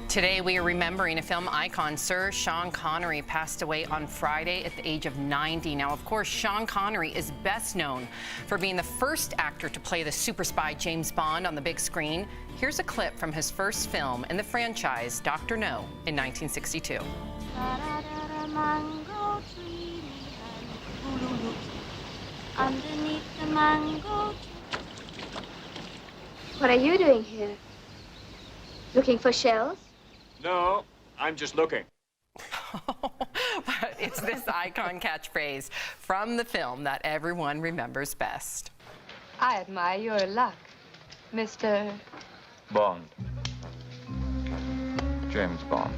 Today we are remembering a film icon. Sir Sean Connery passed away on Friday at the age of 90. Now, of course, Sean Connery is best known for being the first actor to play the super spy James Bond on the big screen. Here's a clip from his first film in the franchise, Dr. No, in 1962. Underneath the mango tree. What are you doing here? Looking for shells? No, I'm just looking. But it's this icon catchphrase from the film that everyone remembers best. I admire your luck, Mr. Bond. James Bond.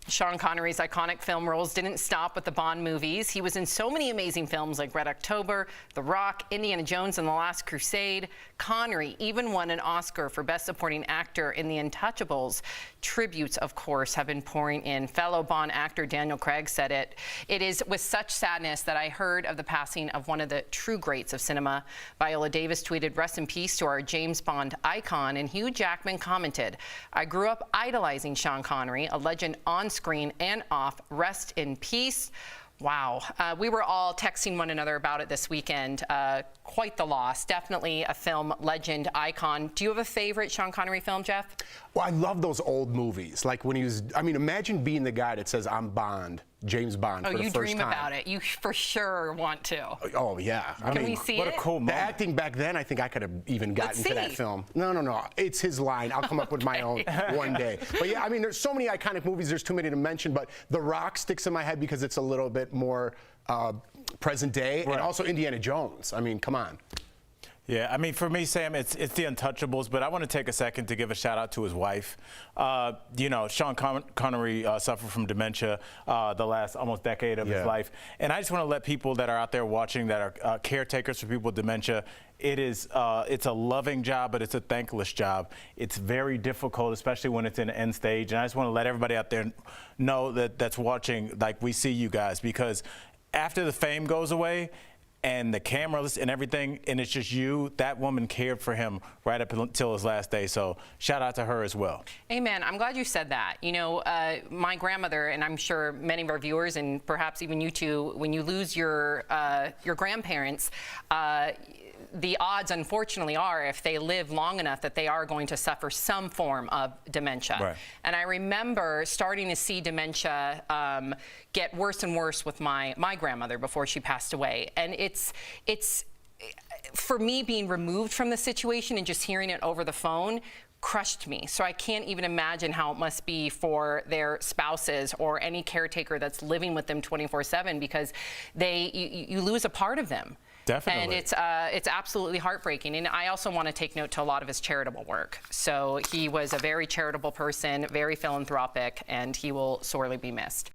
Sean Connery's iconic film roles didn't stop with the Bond movies. He was in so many amazing films like Red October, The Rock, Indiana Jones and the Last Crusade. Connery even won an Oscar for Best Supporting Actor in The Untouchables. Tributes, of course, have been pouring in. Fellow Bond actor Daniel Craig said it is with such sadness that I heard of the passing of one of the true greats of cinema. Viola Davis tweeted, "Rest in peace to our James Bond icon," and Hugh Jackman commented, "I grew up idolizing Sean Connery, a legend on screen and off. Rest in peace." Wow. We were all texting one another about it this weekend. Quite the loss. Definitely a film legend icon. Do you have a favorite Sean Connery film, Jeff? Well, I love those old movies. Like when he was, I mean, imagine being the guy that says, "I'm Bond, James Bond," for the first time. Oh, you dream about it. You for sure want to. Oh, yeah. Can we see it? What a cool moment. The acting back then, I think I could have even gotten to that film. No. It's his line. I'll come up with my own one day. But yeah, I mean, there's so many iconic movies. There's too many to mention. But The Rock sticks in my head because it's a little bit more present day. Right. And also Indiana Jones. I mean, come on. Yeah, I mean, for me, Sam, it's The Untouchables, but I want to take a second to give a shout out to his wife. You know, Sean Connery suffered from dementia the last almost decade of his life. And I just want to let people that are out there watching that are caretakers for people with dementia, it's a loving job, but it's a thankless job. It's very difficult, especially when it's in the end stage. And I just want to let everybody out there know that's watching, like, we see you guys, because after the fame goes away, and the cameras and everything, and it's just you, that woman cared for him right up until his last day. So shout out to her as well. Amen. I'm glad you said that. You know, my grandmother, and I'm sure many of our viewers, and perhaps even you too, when you lose your grandparents, the odds, unfortunately, are if they live long enough that they are going to suffer some form of dementia. Right. And I remember starting to see dementia get worse and worse with my grandmother before she passed away. And it's for me, being removed from the situation and just hearing it over the phone crushed me. So I can't even imagine how it must be for their spouses or any caretaker that's living with them 24/7, because you lose a part of them. Definitely. And it's absolutely heartbreaking. And I also want to take note to a lot of his charitable work. So he was a very charitable person, very philanthropic, and he will sorely be missed.